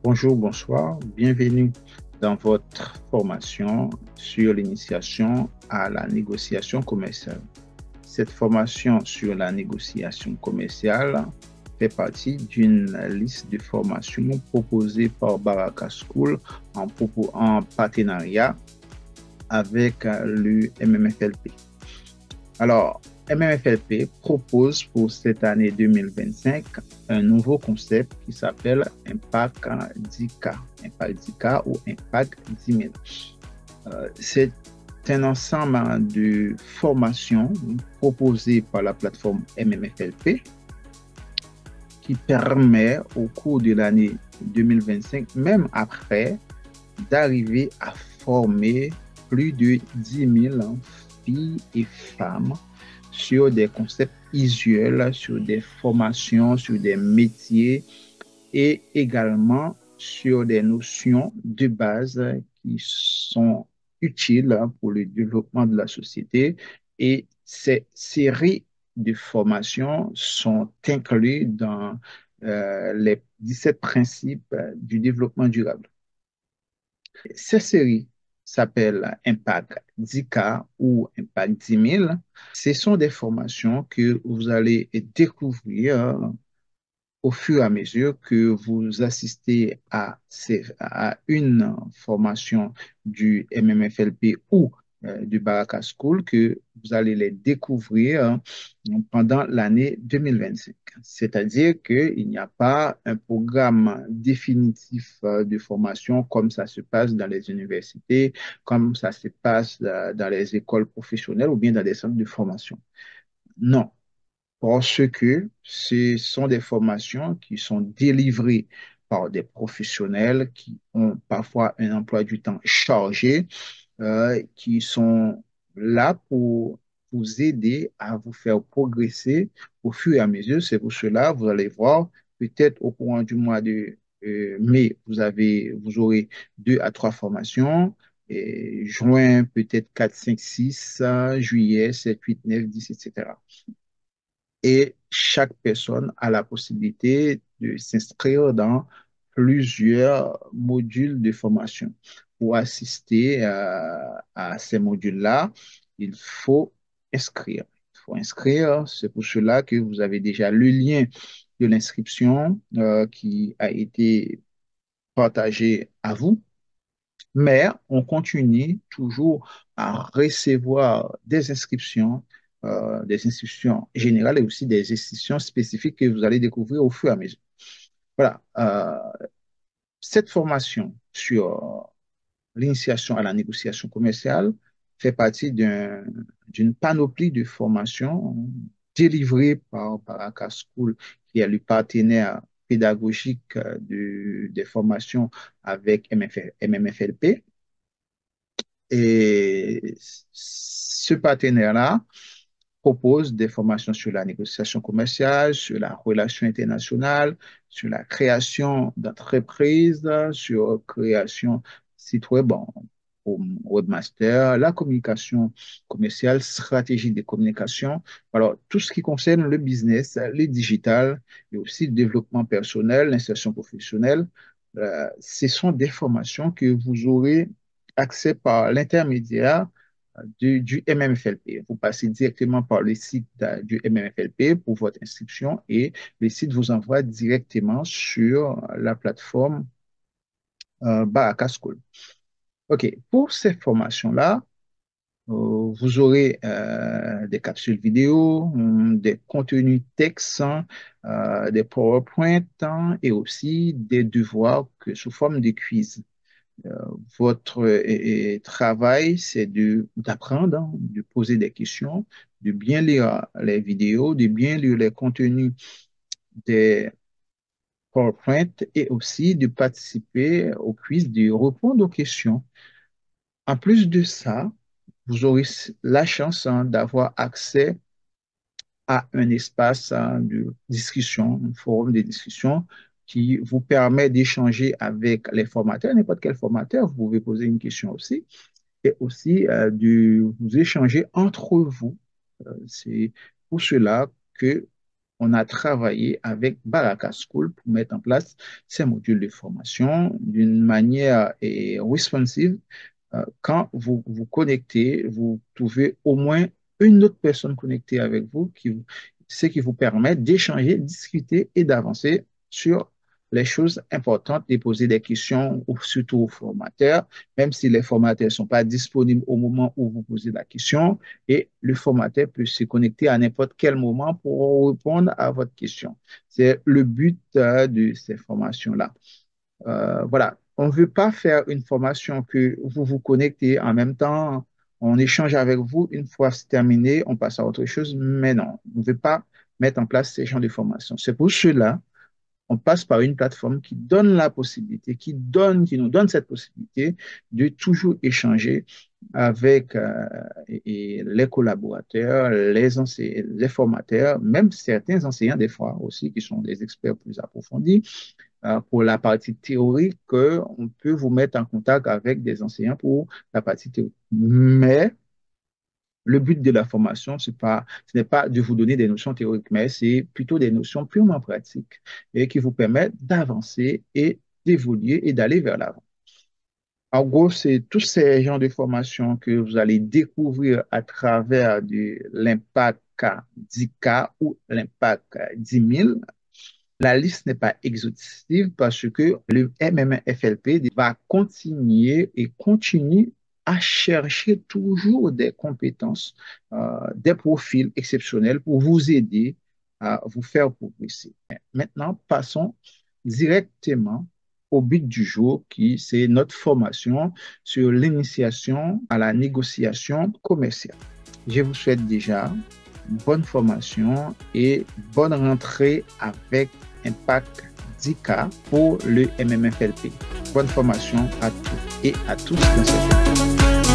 Bonjour, bonsoir, bienvenue dans votre formation sur l'initiation à la négociation commerciale. Cette formation sur la négociation commerciale fait partie d'une liste de formations proposées par Baraka School en partenariat avec le MMFLP. Alors, MMFLP propose pour cette année 2025 un nouveau concept qui s'appelle Impact 10K, Impact 10K ou Impact 10 000. C'est un ensemble de formations proposées par la plateforme MMFLP qui permet au cours de l'année 2025, même après, d'arriver à former plus de 10 000 filles et femmes sur des concepts usuels, sur des formations, sur des métiers et également sur des notions de base qui sont utiles pour le développement de la société. Et ces séries de formations sont incluses dans les 17 principes du développement durable. Ces séries s'appellent Impact 10K ou Impact 10 000. Ce sont des formations que vous allez découvrir au fur et à mesure que vous assistez à une formation du MMFLP ou du Baraka School, que vous allez les découvrir pendant l'année 2025. C'est-à-dire qu'il n'y a pas un programme définitif de formation comme ça se passe dans les universités, comme ça se passe dans les écoles professionnelles ou bien dans les centres de formation. Non, parce que ce sont des formations qui sont délivrées par des professionnels qui ont parfois un emploi du temps chargé, qui sont là pour vous aider à vous faire progresser au fur et à mesure. C'est pour cela, vous allez voir, peut-être au courant du mois de mai, vous aurez 2 à 3 formations. Et juin, peut-être 4, 5, 6, juillet, 7, 8, 9, 10, etc. Et chaque personne a la possibilité de s'inscrire dans plusieurs modules de formation. Pour assister à ces modules-là, il faut inscrire. Il faut inscrire. C'est pour cela que vous avez déjà le lien de l'inscription qui a été partagé à vous. Mais on continue toujours à recevoir des inscriptions générales et aussi des inscriptions spécifiques que vous allez découvrir au fur et à mesure. Voilà. Cette formation sur l'initiation à la négociation commerciale fait partie d'une panoplie de formations délivrées par Baraka School, qui est le partenaire pédagogique des formations avec MMFLP. Et ce partenaire-là propose des formations sur la négociation commerciale, sur la relation internationale, sur la création d'entreprises, sur la création site web, bon, webmaster, la communication commerciale, stratégie de communication. Alors, tout ce qui concerne le business, le digital et aussi le développement personnel, l'insertion professionnelle, ce sont des formations que vous aurez accès par l'intermédiaire du MMFLP. Vous passez directement par le site du MMFLP pour votre inscription et le site vous envoie directement sur la plateforme Baraka School. OK, pour ces formations-là, vous aurez des capsules vidéo, des contenus textes, des PowerPoint et aussi des devoirs sous forme de quiz. Euh, Votre travail, c'est d'apprendre, hein, de poser des questions, de bien lire les vidéos, de bien lire les contenus des PowerPoint et aussi de participer au quiz, de répondre aux questions. En plus de ça, vous aurez la chance, hein, d'avoir accès à un espace, hein, de discussion, un forum de discussion qui vous permet d'échanger avec les formateurs, n'importe quel formateur. Vous pouvez poser une question aussi et aussi de vous échanger entre vous. C'est pour cela que on a travaillé avec Baraka School pour mettre en place ces modules de formation d'une manière responsive. Quand vous vous connectez, vous trouvez au moins une autre personne connectée avec vous, ce qui vous permet d'échanger, discuter et d'avancer sur les choses importantes, de poser des questions, surtout aux formateurs, même si les formateurs ne sont pas disponibles au moment où vous posez la question, et le formateur peut se connecter à n'importe quel moment pour répondre à votre question. C'est le but de ces formations-là. Voilà, on ne veut pas faire une formation que vous vous connectez en même temps, on échange avec vous, une fois c'est terminé, on passe à autre chose, mais non, on ne veut pas mettre en place ces genres de formation. C'est pour cela on passe par une plateforme qui donne la possibilité, qui nous donne cette possibilité de toujours échanger avec les collaborateurs, les formateurs, même certains enseignants des fois aussi, qui sont des experts plus approfondis. Pour la partie théorique, on peut vous mettre en contact avec des enseignants pour la partie théorique. Mais le but de la formation, ce n'est pas de vous donner des notions théoriques, mais c'est plutôt des notions purement pratiques et qui vous permettent d'avancer et d'évoluer et d'aller vers l'avant. En gros, c'est tous ces genres de formations que vous allez découvrir à travers l'impact 10K ou l'impact 10 000. La liste n'est pas exhaustive parce que le MMFLP va continuer et continue à chercher toujours des compétences, des profils exceptionnels pour vous aider à vous faire progresser. Maintenant, passons directement au but du jour, qui c'est notre formation sur l'initiation à la négociation commerciale. Je vous souhaite déjà bonne formation et bonne rentrée avec Impact 10K pour le MMFLP. Bonne formation à tous et à tous dans cette